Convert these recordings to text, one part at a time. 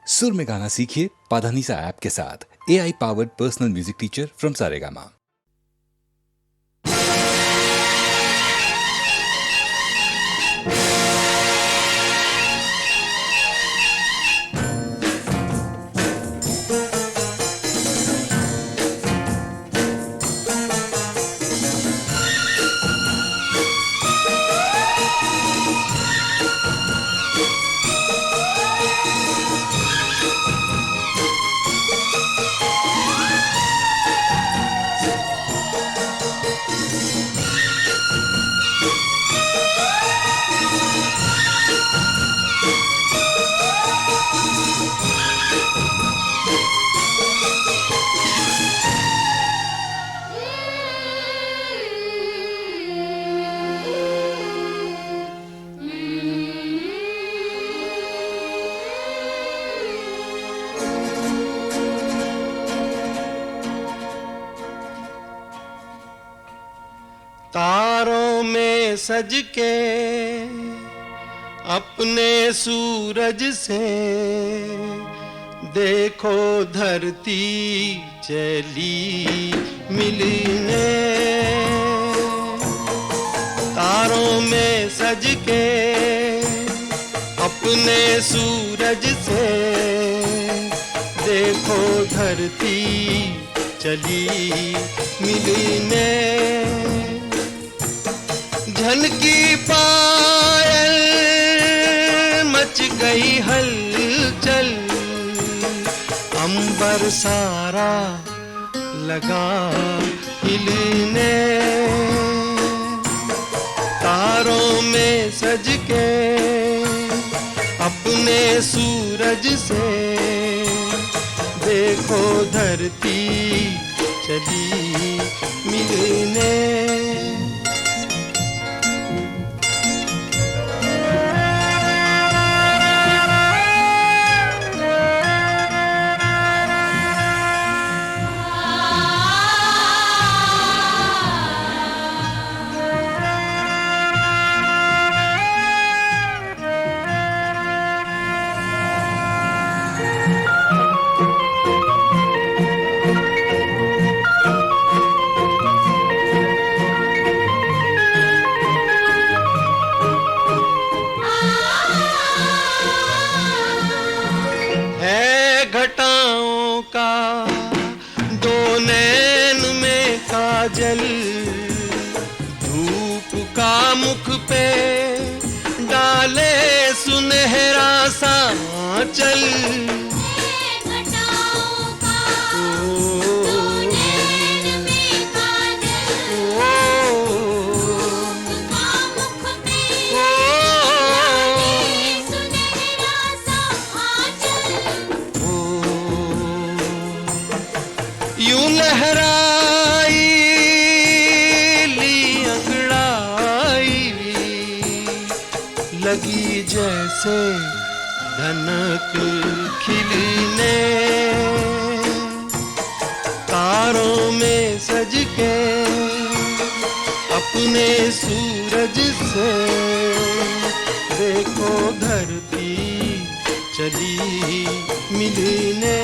सुर में गाना सीखिए पाधानीसा ऐप के साथ। AI powered personal music teacher from Saregama. तारों में सज के अपने सूरज से देखो धरती चली मिलने। तारों में सज के अपने सूरज से देखो धरती चली मिलने। झनकी पायल मच गई हलचल, अंबर सारा लगा हिलने। तारों में सज के अपने सूरज से देखो धरती चली मिलने। घटाओं का दो नैन में काजल, धूप का मुख पे डाले सुनहरा सा आंचल। यूं लहराई ली अंगड़ाई लगी जैसे धनक खिलने। तारों में सज के अपने सूरज से देखो धरती चली मिलने।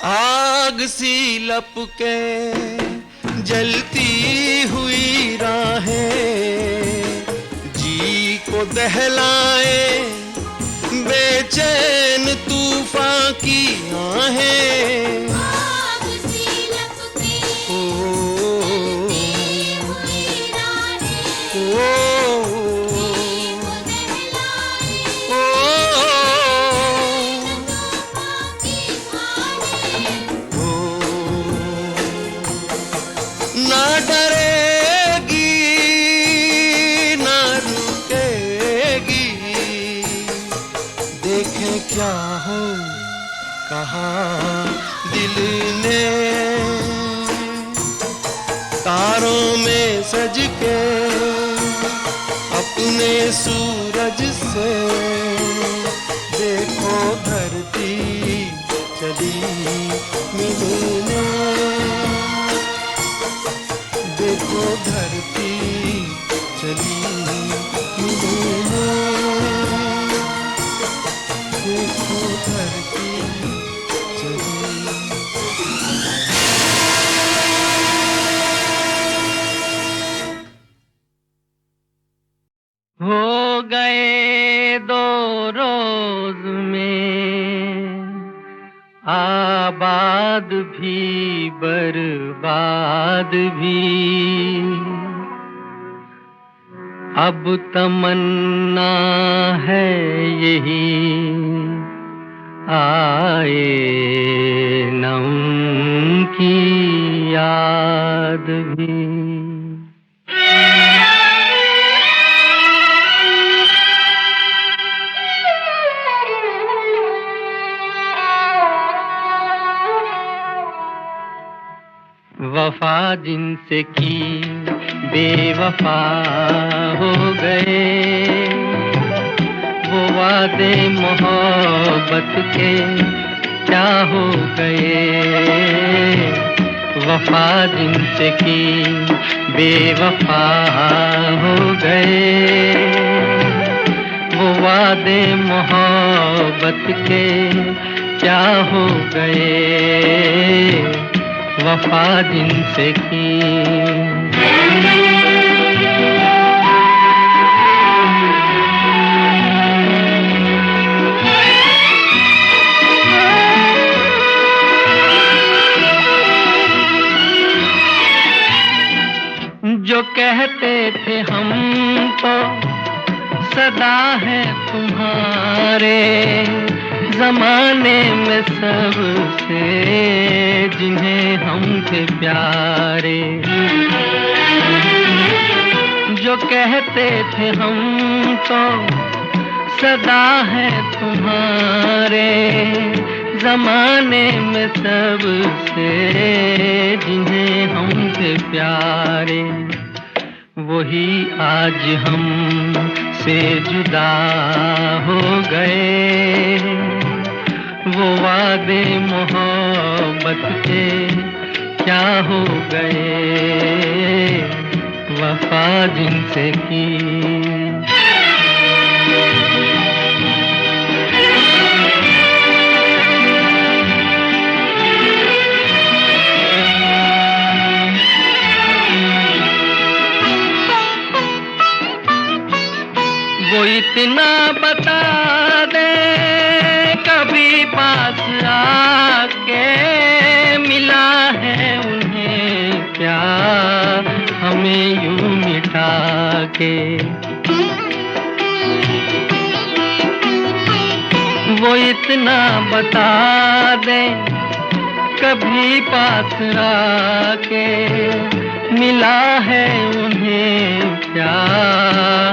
आग सी लपके जलती हुई राहें जी को दहलाए बेचैन तूफान की आहें। डरेगी ना रुकेगी, देखे क्या हो कहा दिल ने। तारों में सज के अपने सूरज से देखो धरती चली मिलने, देखो धरती चली मिलने, देखो धरती चली। हो गए 2 रोज में आबाद भी बर्बाद भी, अब तमन्ना है यही आए न उनकी याद भी। वफा जिनसे की बेवफा हो गए, वो वादे मोहब्बत के क्या हो गए। वफा जिनसे की बेवफा हो गए, वो वादे मोहब्बत के क्या हो गए। वफा जिनसे की जो कहते थे हम तो सदा है तुम्हारे, जमाने में सबसे जिन्हें हम थे प्यारे। जो कहते थे हम तो सदा है तुम्हारे, जमाने में सबसे जिन्हें हम थे प्यारे। वही आज हम से जुदा हो गए, वो वादे मोहब्बत के क्या हो गए। वफा जिनसे की वो इतना बता दे कभी पास आके, मिला है उन्हें क्या हमें यूं मिटा के। वो इतना बता दे कभी पास आके, मिला है उन्हें क्या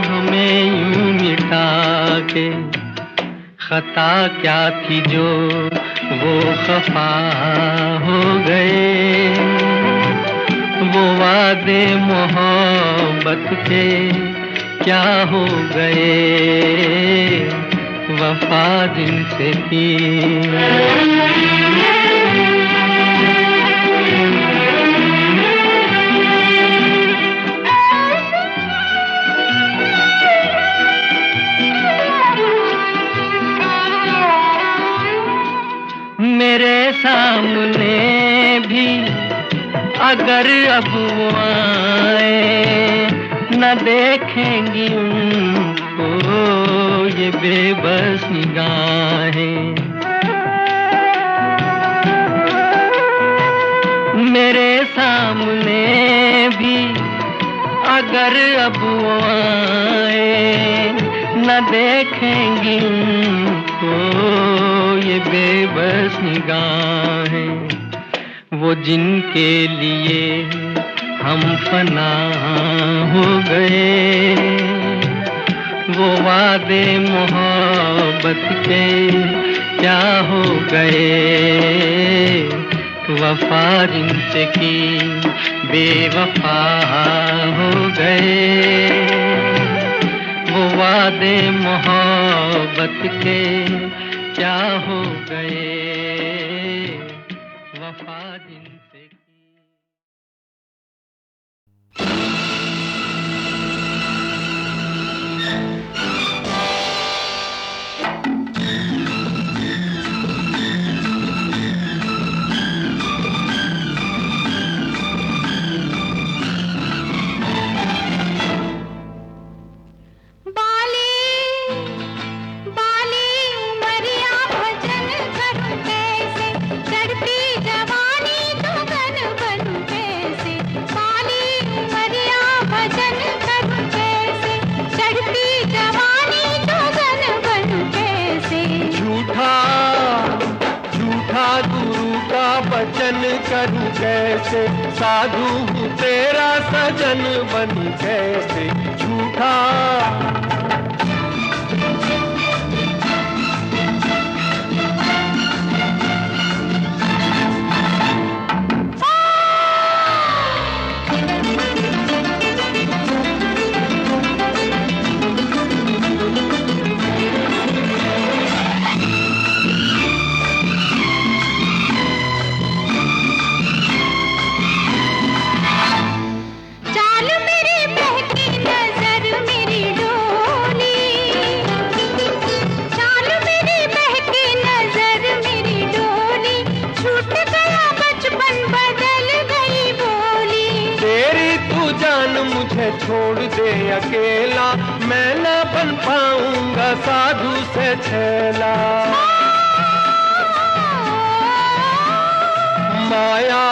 हमें यूं मिटा के। खता क्या थी जो वो खफा हो गए, वो वादे मोहब्बत के क्या हो गए। वफा जिनसे की मेरे सामने भी अगर अब वो आए, न देखेंगी उनको ये बेबस निगाहें। मेरे सामने भी अगर अब वो आए, न देखेंगी उनको ये बेबस निगाहें। वो जिनके लिए हम फना हो गए। वो वादे मोहब्बत के क्या हो गए, वफा जिनसे की बेवफा हो गए। वो वादे मोहब्बत के क्या हो गए, वफा जिनसे की। वचन करूं कैसे, साधु हूँ तेरा सजन बनूं कैसे। झूठा छोड़ दे अकेला, मैं न बन पाऊंगा साधु से छेला। माया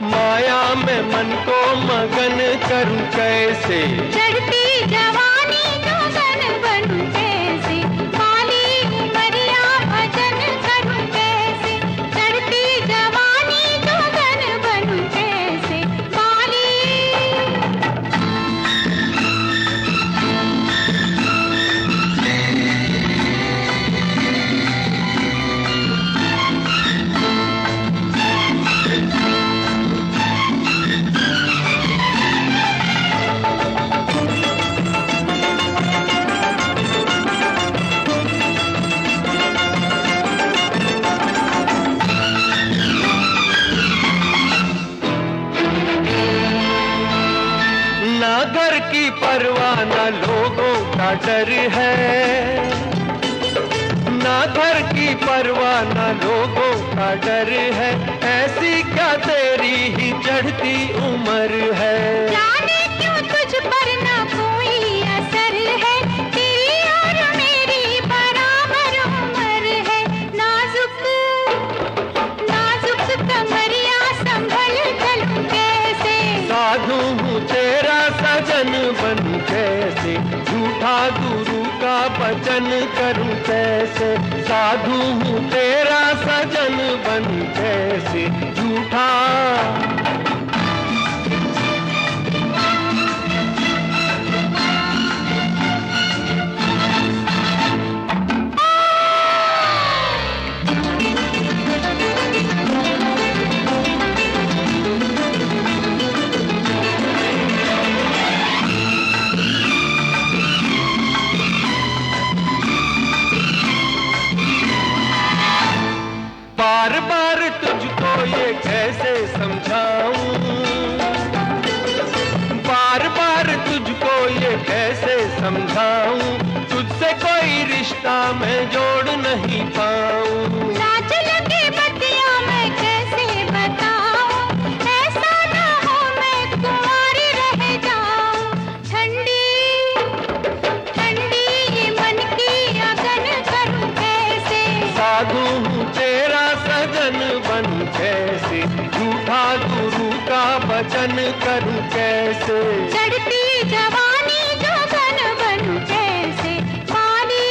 माया में मन को मगन करूं कैसे, चढ़ती जवानी जोगन बनूं कैसे। काली उमरिया भजन करूं कैसे, चढ़ती जवानी जोगन बनूं कैसे। काली परवाह न लोगों का डर है, ना घर की परवाह न लोगों का डर है। ऐसी क्या तेरी ही चढ़ती उम्र है, जाने क्यों तुझ पर ना कोई असर है। तेरी और मेरी बराबर उम्र है। नाजुक नाजुक कमरिया संभल चलूं कैसे, साधु हूँ तेरा सजन बनूं कैसे। झूठा गुरु का वचन करूं कैसे, साधु हूँ तेरा सजन बनूं कैसे। झूठा बार बार तुझको ये कैसे समझाऊं, बार बार तुझको ये कैसे समझाऊं। तुझसे कोई रिश्ता मैं जोड़ नहीं पाऊं, लाज लगे बतिया मैं कैसे बताऊं। ऐसा ना हो मैं कुंवारी रह जाऊं। ठंडी ठंडी ये मन की अगन करूं कैसे, साधु हूँ तेरा सजन बनूं कैसे। झूठा गुरु का वचन करूं कैसे, चढ़ती जवानी जोगन बनूं कैसे। काली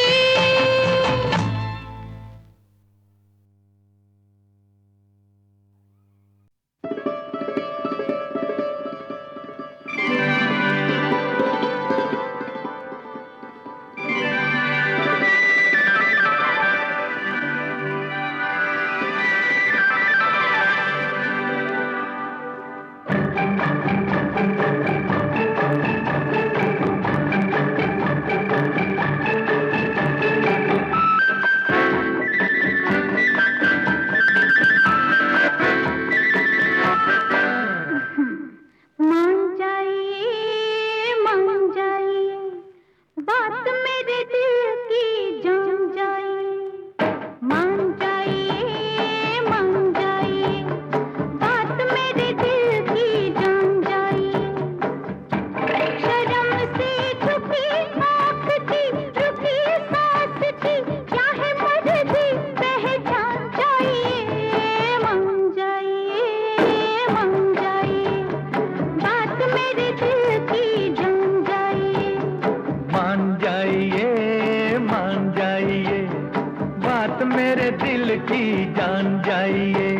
मेरे दिल की जान जाइए।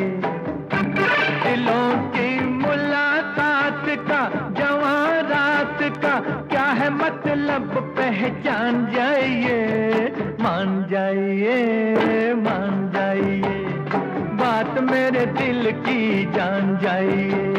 दिलों की मुलाकात का, जवां रात का क्या है मतलब पहचान जाइए। मान जाइए, मान जाइए, बात मेरे दिल की जान जाइए।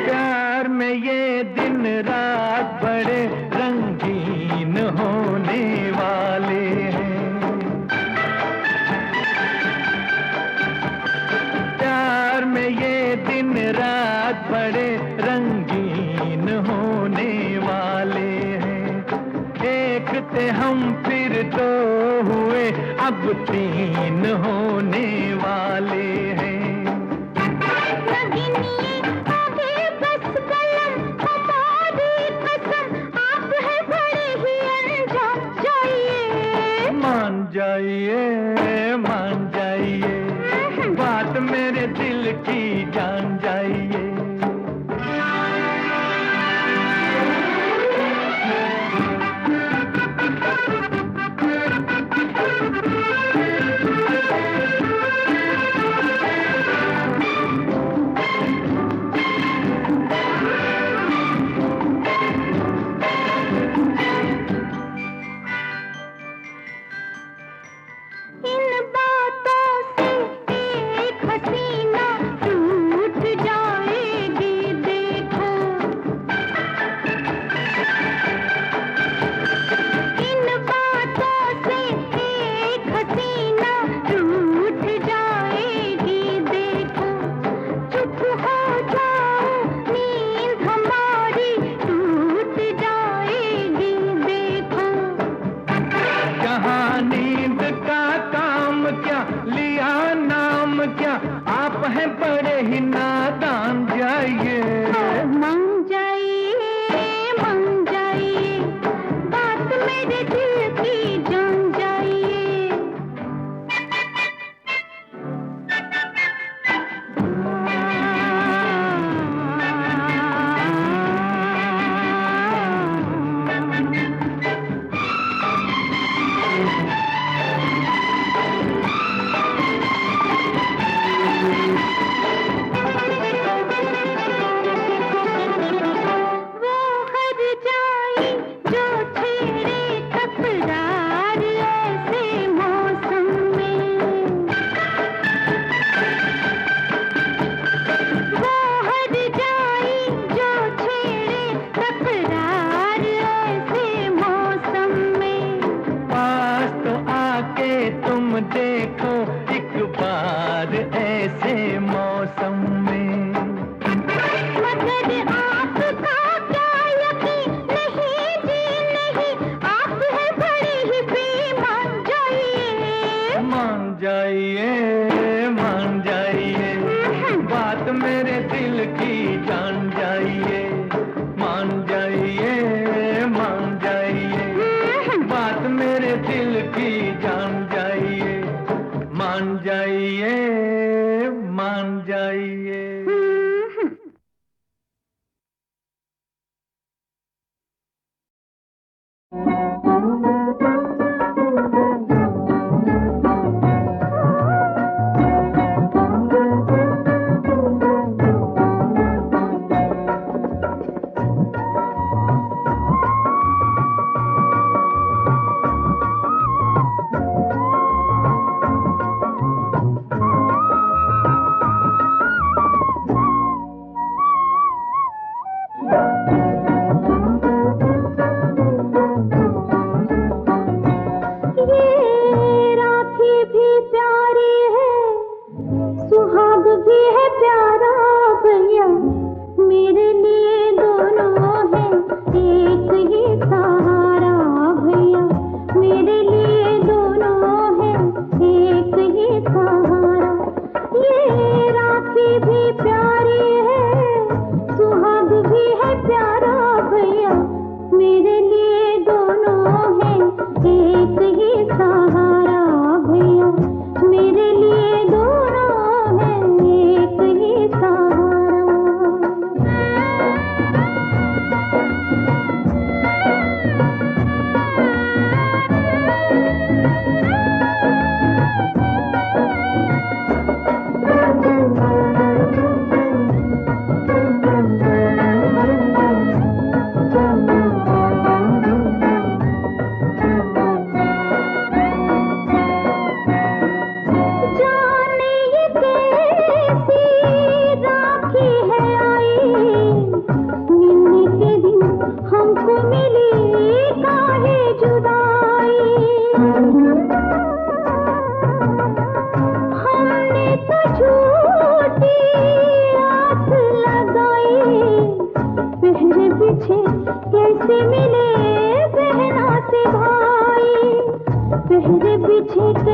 प्यार में ये दिन रात बड़े रंगीन होने वाले हैं। प्यार में ये दिन रात बड़े रंगीन होने वाले हैं। एक थे हम फिर दो हुए, अब तीन होने वाले हैं। मान जाइए, मान जाइए, बात मेरे दिल की जान जाइए।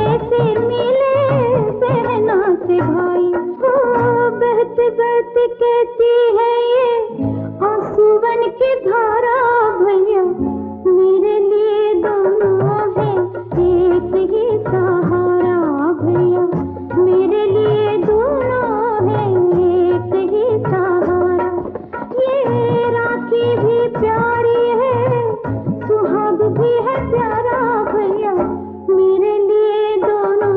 कैसे मिले बहना से भाई। हो बहते बहते कहती है ये आंसू बन के धारा भैया, मेरे लिए दोनों है एक ही सहारा भैया, मेरे लिए दोनों है एक ही सहारा। ये राखी भी प्यारी है, सुहाग भी है प्यारा भैया, मेरे लिए दोनों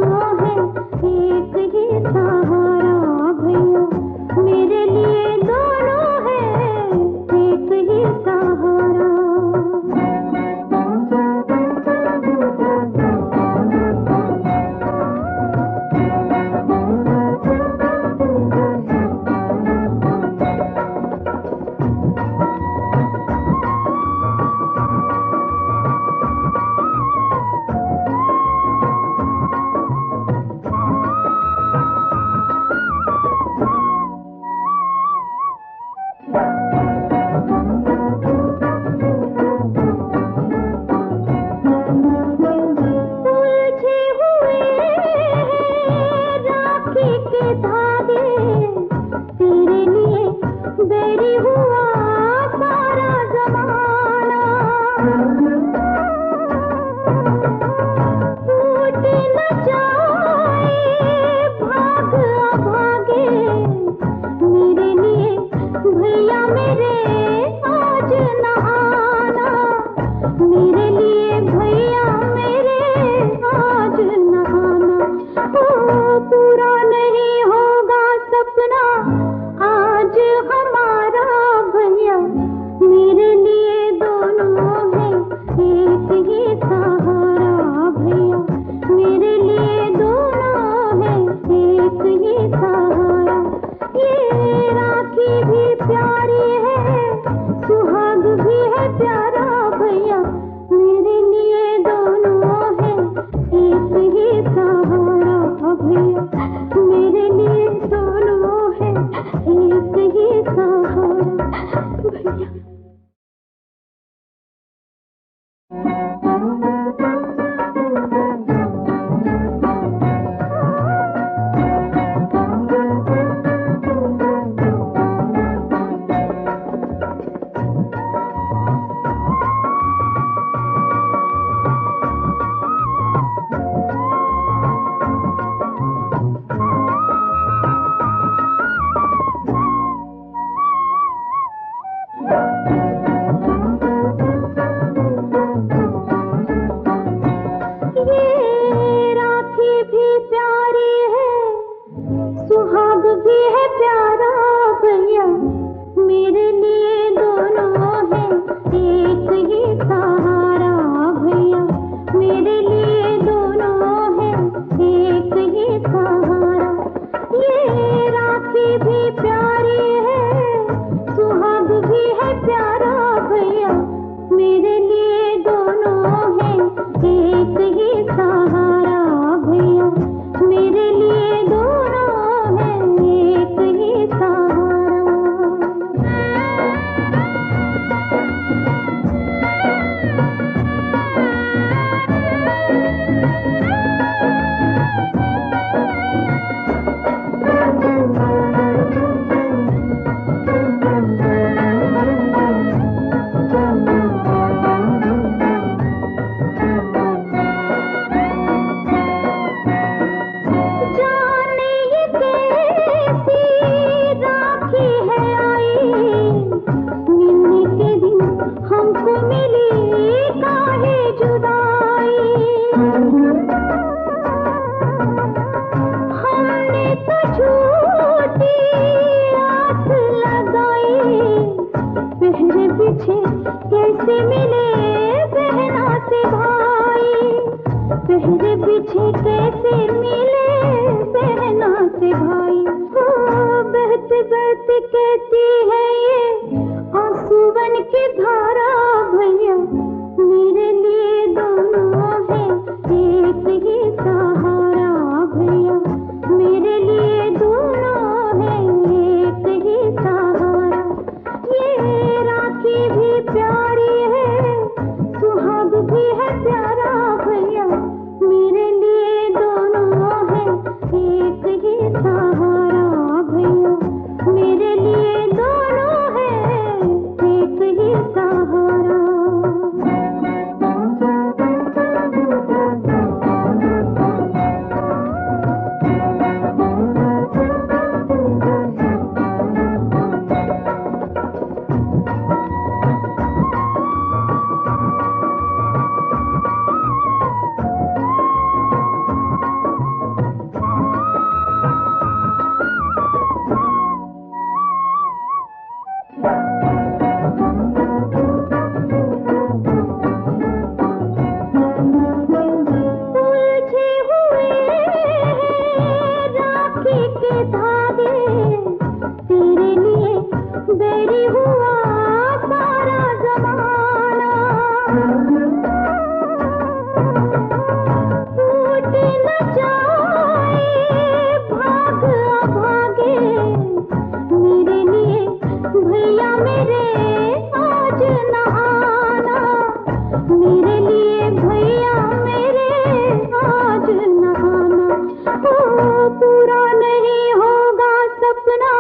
पूरा नहीं होगा सपना